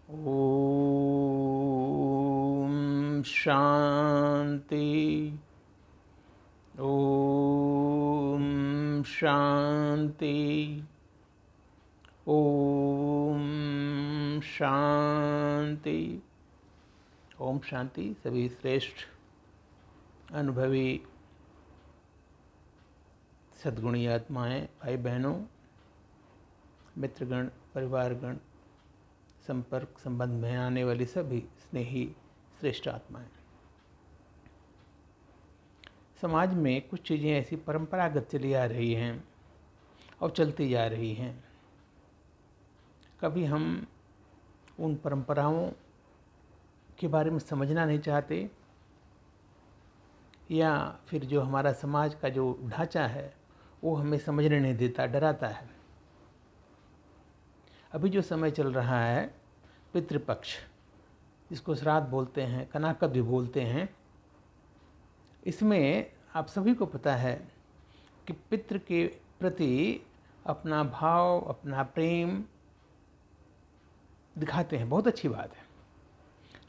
ओम शांति। ओम शांति। ओम शांति। ओम शांति। सभी श्रेष्ठ अनुभवी सद्गुणी आत्माएं, भाई बहनों, मित्रगण, परिवारगण, संपर्क संबंध में आने वाली सभी स्नेही श्रेष्ठ आत्माएं। समाज में कुछ चीज़ें ऐसी परंपरागत चली आ रही हैं और चलती जा रही हैं। कभी हम उन परंपराओं के बारे में समझना नहीं चाहते, या फिर जो हमारा समाज का जो ढांचा है वो हमें समझने नहीं देता, डराता है। अभी जो समय चल रहा है पितृपक्ष, जिसको श्राद्ध बोलते हैं, कनाकद भी बोलते हैं, इसमें आप सभी को पता है कि पितृ के प्रति अपना भाव, अपना प्रेम दिखाते हैं। बहुत अच्छी बात है,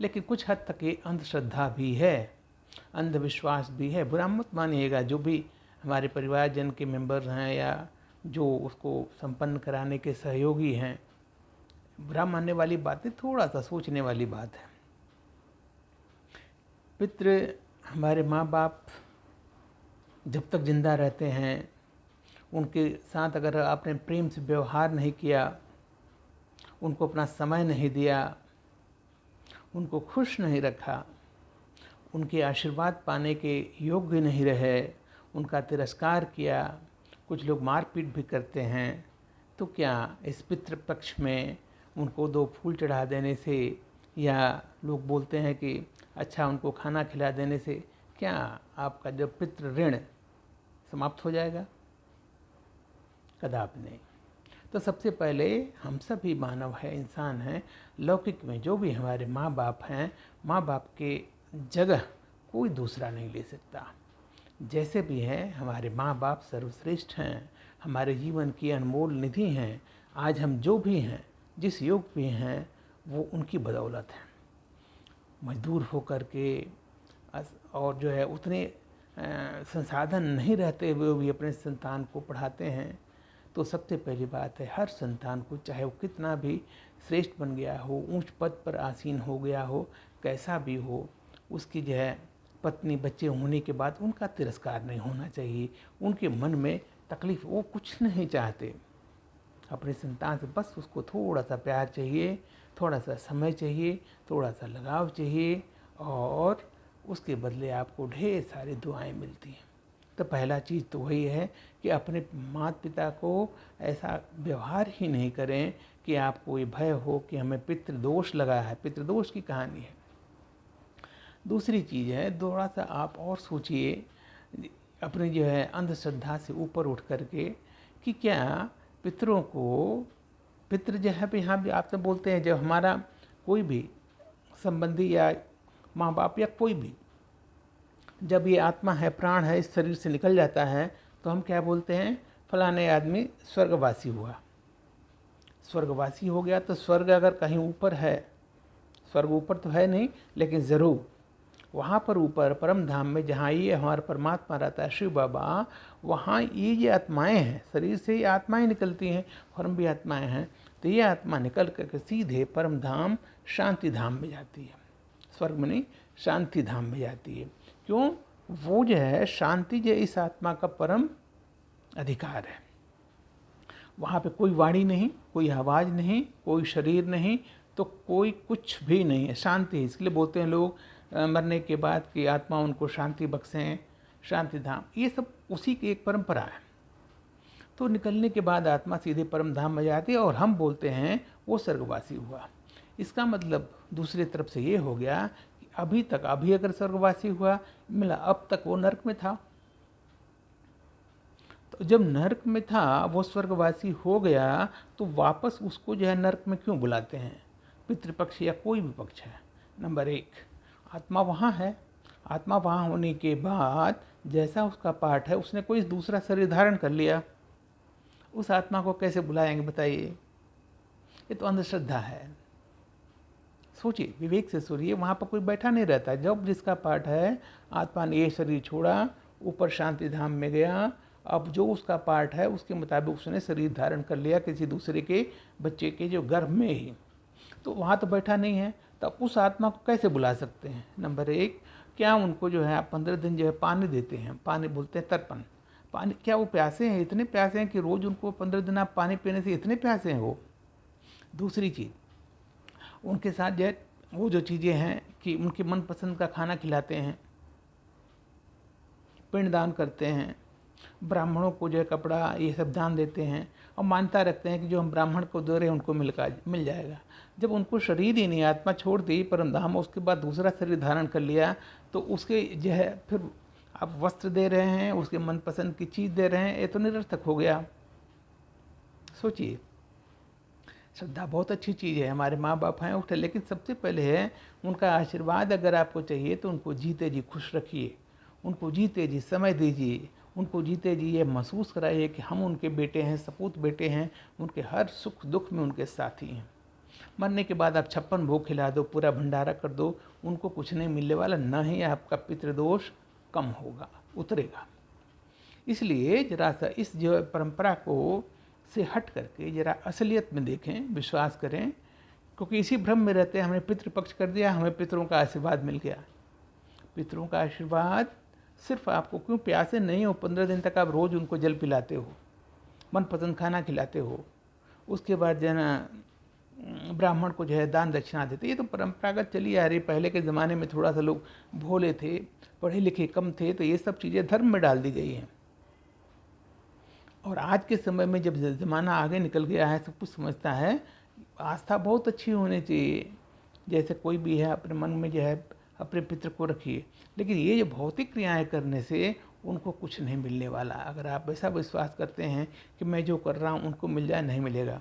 लेकिन कुछ हद तक ये अंधश्रद्धा भी है, अंधविश्वास भी है। बुरा मत मानिएगा, जो भी हमारे परिवारजन के मेंबर्स हैं या जो उसको संपन्न कराने के सहयोगी हैं, बुरा मानने वाली बात है, थोड़ा सा सोचने वाली बात है। पितृ हमारे माँ बाप जब तक जिंदा रहते हैं, उनके साथ अगर आपने प्रेम से व्यवहार नहीं किया, उनको अपना समय नहीं दिया, उनको खुश नहीं रखा, उनके आशीर्वाद पाने के योग्य नहीं रहे, उनका तिरस्कार किया, कुछ लोग मारपीट भी करते हैं, तो क्या इस पितृपक्ष में उनको 2 फूल चढ़ा देने से, या लोग बोलते हैं कि अच्छा उनको खाना खिला देने से क्या आपका जो पितृ ऋण समाप्त हो जाएगा? कदापि नहीं। तो सबसे पहले हम सभी मानव हैं, इंसान हैं। लौकिक में जो भी हमारे माँ बाप हैं, माँ बाप के जगह कोई दूसरा नहीं ले सकता। जैसे भी हैं हमारे माँ बाप सर्वश्रेष्ठ हैं, हमारे जीवन की अनमोल निधि हैं। आज हम जो भी हैं, जिस योग पे हैं, वो उनकी बदौलत है। मजदूर होकर के और जो है उतने संसाधन नहीं रहते हुए भी अपने संतान को पढ़ाते हैं, तो सबसे पहली बात है, हर संतान को, चाहे वो कितना भी श्रेष्ठ बन गया हो, ऊंच पद पर आसीन हो गया हो, कैसा भी हो, उसकी जो है पत्नी बच्चे होने के बाद उनका तिरस्कार नहीं होना चाहिए। उनके मन में तकलीफ, वो कुछ नहीं चाहते। अपने संतान से बस उसको थोड़ा सा प्यार चाहिए, थोड़ा सा समय चाहिए, थोड़ा सा लगाव चाहिए, और उसके बदले आपको ढेर सारी दुआएं मिलती हैं। तो पहला चीज़ तो वही है कि अपने माता पिता को ऐसा व्यवहार ही नहीं करें कि आपको ये भय हो कि हमें पितृदोष लगा है। पितृदोष की कहानी है। दूसरी चीज़ है, थोड़ा सा आप और सोचिए अपनी जो है अंधश्रद्धा से ऊपर उठ करके, कि क्या पितरों को, पितृ जो है यहाँ भी आपसे बोलते हैं, जब हमारा कोई भी संबंधी या माँ बाप या कोई भी, जब ये आत्मा है, प्राण है, इस शरीर से निकल जाता है, तो हम क्या बोलते हैं? फलाने आदमी स्वर्गवासी हुआ। स्वर्गवासी हो गया तो स्वर्ग अगर कहीं ऊपर है, स्वर्ग ऊपर तो है नहीं, लेकिन ज़रूर वहाँ पर ऊपर परम धाम में, जहाँ ये हमारा परमात्मा रहता है, शिव बाबा, वहाँ ये आत्माएं हैं, शरीर से ये आत्माएं निकलती हैं, और हम भी आत्माएं हैं। तो ये आत्मा निकल करके सीधे परम धाम शांति धाम में जाती है। स्वर्ग में नहीं, शांति धाम में जाती है। क्यों? वो जो है शांति, जो इस आत्मा का परम अधिकार है। वहाँ पे कोई वाणी नहीं, कोई आवाज़ नहीं, कोई शरीर नहीं, तो कोई कुछ भी नहीं है, शांति। इसलिए बोलते हैं लोग मरने के बाद कि आत्मा उनको शांति बख्शें, शांति धाम। ये सब उसी की एक परंपरा है। तो निकलने के बाद आत्मा सीधे परम धाम में जाती है, और हम बोलते हैं वो स्वर्गवासी हुआ। इसका मतलब दूसरी तरफ से ये हो गया कि अभी तक, अभी अगर स्वर्गवासी हुआ मिला, अब तक वो नरक में था। तो जब नरक में था, वो स्वर्गवासी हो गया, तो वापस उसको जो है नरक में क्यों बुलाते हैं? पितृपक्ष या कोई भी पक्ष है, नंबर 1, आत्मा वहाँ है। आत्मा वहाँ होने के बाद जैसा उसका पाठ है, उसने कोई दूसरा शरीर धारण कर लिया, उस आत्मा को कैसे बुलाएंगे बताइए? ये तो अंधश्रद्धा है। सोचिए, विवेक से सोचिए, वहाँ पर कोई बैठा नहीं रहता। जब जिसका पाठ है, आत्मा ने ये शरीर छोड़ा, ऊपर शांति धाम में गया, अब जो उसका पाठ है उसके मुताबिक उसने शरीर धारण कर लिया किसी दूसरे के बच्चे के जो गर्भ में ही, तो वहाँ तो बैठा नहीं है। तब उस आत्मा को कैसे बुला सकते हैं? नंबर एक, क्या उनको जो है आप 15 दिन जो है पानी देते हैं, पानी बोलते हैं तर्पण, पानी, क्या वो प्यासे हैं? इतने प्यासे हैं कि रोज़ उनको 15 दिन आप पानी पीने से इतने प्यासे हैं वो? दूसरी चीज़, उनके साथ जो है वो जो चीज़ें हैं कि उनके मनपसंद का खाना खिलाते हैं, पिंडदान करते हैं, ब्राह्मणों को जो है कपड़ा ये सब दान देते हैं, और मान्यता रखते हैं कि जो हम ब्राह्मण को दे रहे हैं उनको मिल जाएगा। जब उनको शरीर ही नहीं, आत्मा छोड़ दी परम धाम, उसके बाद दूसरा शरीर धारण कर लिया, तो उसके जो है फिर आप वस्त्र दे रहे हैं, उसके मनपसंद की चीज़ दे रहे हैं, ये तो निरर्थक हो गया। सोचिए, श्रद्धा बहुत अच्छी चीज़ है, हमारे माँ बाप हैं उठे, लेकिन सबसे पहले है उनका आशीर्वाद अगर आपको चाहिए तो उनको जीते जी खुश रखिए, उनको जीते जी समय दीजिए, उनको जीते जी ये महसूस कराइए कि हम उनके बेटे हैं, सपूत बेटे हैं, उनके हर सुख दुख में उनके साथी हैं। मरने के बाद आप 56 भोग खिला दो, पूरा भंडारा कर दो, उनको कुछ नहीं मिलने वाला, न ही आपका पितृदोष कम होगा, उतरेगा। इसलिए जरा सा इस जो परंपरा को से हट करके जरा असलियत में देखें, विश्वास करें, क्योंकि इसी भ्रम में रहते हैं हमने पितृपक्ष कर दिया, हमें पितरों का आशीर्वाद मिल गया। पितरों का आशीर्वाद सिर्फ आपको, क्यों प्यासे नहीं हो, 15 दिन तक आप रोज़ उनको जल पिलाते हो, मनपसंद खाना खिलाते हो, उसके बाद जो है ना ब्राह्मण को जो है दान दक्षिणा देते, ये तो परंपरागत चली आ रही। पहले के ज़माने में थोड़ा सा लोग भोले थे, पढ़े लिखे कम थे, तो ये सब चीज़ें धर्म में डाल दी गई हैं। और आज के समय में जब ज़माना आगे निकल गया है, सब कुछ समझता है, आस्था बहुत अच्छी होनी चाहिए। जैसे कोई भी है अपने मन में जो है अपने पितृ को रखिए, लेकिन ये जो भौतिक क्रियाएं करने से उनको कुछ नहीं मिलने वाला। अगर आप ऐसा विश्वास करते हैं कि मैं जो कर रहा हूँ उनको मिल जाए, नहीं मिलेगा।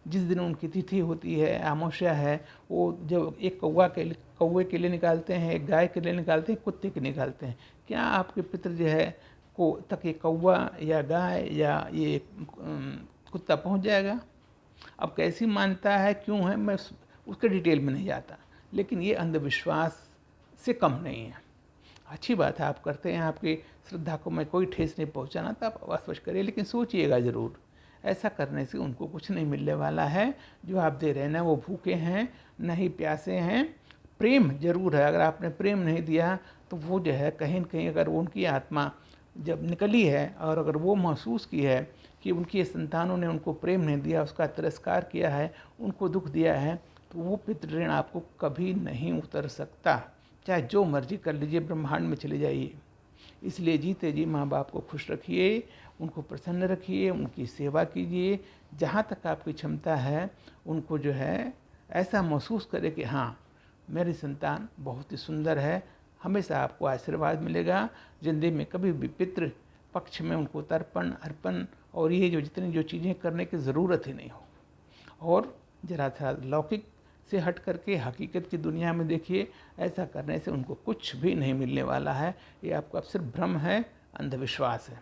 जिस दिन उनकी तिथि होती है, अमावस्या है, वो जब एक कौवे के लिए निकालते हैं, एक गाय के लिए निकालते हैं, कुत्ते के निकालते हैं, क्या आपके पितृ जो है को तक ये कौवा या गाय या ये कुत्ता पहुंच जाएगा? अब कैसी मान्यता है, क्यों है, मैं उसके डिटेल में नहीं जाता, लेकिन ये अंधविश्वास से कम नहीं है। अच्छी बात है, आप करते हैं, आपकी श्रद्धा को मैं कोई ठेस नहीं पहुंचाना, तो आप अवश्य करिए, लेकिन सोचिएगा ज़रूर। ऐसा करने से उनको कुछ नहीं मिलने वाला है। जो आप दे रहे हैं ना, वो भूखे हैं, न ही प्यासे हैं। प्रेम जरूर है, अगर आपने प्रेम नहीं दिया तो वो जो है कहीं न कहीं, अगर उनकी आत्मा जब निकली है और अगर वो महसूस की है कि उनकी संतानों ने उनको प्रेम नहीं दिया, उसका तिरस्कार किया है, उनको दुख दिया है, तो वो पितृ ऋण आपको कभी नहीं उतर सकता। चाहे जो मर्जी कर लीजिए, ब्रह्मांड में चले जाइए। इसलिए जीते जी माँ बाप को खुश रखिए, उनको प्रसन्न रखिए, उनकी सेवा कीजिए, जहाँ तक आपकी क्षमता है उनको जो है ऐसा महसूस करें कि हाँ, मेरी संतान बहुत ही सुंदर है। हमेशा आपको आशीर्वाद मिलेगा। जिंदगी में कभी भी पितृ पक्ष में उनको तर्पण अर्पण और ये जो जितनी जो चीज़ें करने की ज़रूरत ही नहीं हो। और जरा सा लौकिक से हट करके हकीकत की दुनिया में देखिए, ऐसा करने से उनको कुछ भी नहीं मिलने वाला है। ये आपका सिर्फ भ्रम है, अंधविश्वास है।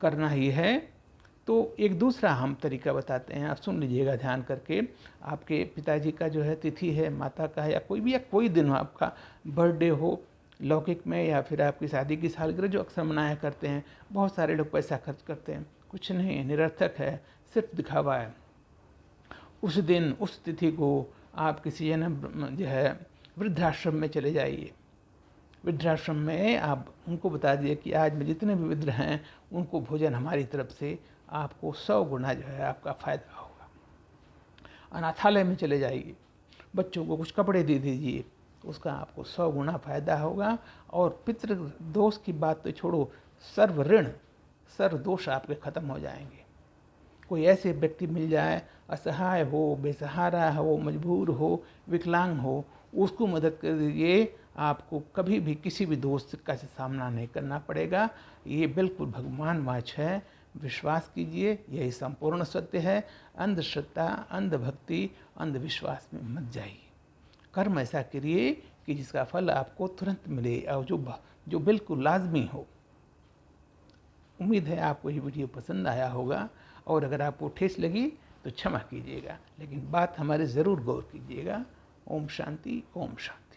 करना ही है तो एक दूसरा हम तरीका बताते हैं, आप सुन लीजिएगा ध्यान करके। आपके पिताजी का जो है तिथि है, माता का है, या कोई दिन हो, आपका बर्थडे हो लौकिक में, या फिर आपकी शादी की सालगिरह जो अक्सर मनाया करते हैं, बहुत सारे लोग पैसा खर्च करते हैं, कुछ नहीं, निरर्थक है, सिर्फ दिखावा है। उस दिन उस तिथि को आप किसी जो है वृद्धाश्रम में चले जाइए। वृद्धाश्रम में आप उनको बता दिए कि आज में जितने भी वृद्ध हैं उनको भोजन हमारी तरफ से आपको 100 गुना जो है आपका फ़ायदा होगा। अनाथालय में चले जाइए, बच्चों को कुछ कपड़े दे दीजिए, उसका आपको 100 गुना फ़ायदा होगा। और पितृ दोष की बात तो छोड़ो, सर्व ऋण सर्व दोष आपके ख़त्म हो जाएंगे। कोई ऐसे व्यक्ति मिल जाए, असहाय हो, बेसहारा हो, मजबूर हो, विकलांग हो, उसको मदद कर दीजिए। आपको कभी भी किसी भी दोस्त का सामना नहीं करना पड़ेगा। ये बिल्कुल भगवान वाच है, विश्वास कीजिए, यही संपूर्ण सत्य है। अंधश्रद्धा, अंधभक्ति, अंधविश्वास में मत जाइए। कर्म ऐसा करिए कि जिसका फल आपको तुरंत मिले और जो बिल्कुल लाजमी हो। उम्मीद है आपको ये वीडियो पसंद आया होगा, और अगर आपको ठेस लगी तो क्षमा कीजिएगा, लेकिन बात हमारे ज़रूर गौर कीजिएगा। ओम शांति, ओम शांति।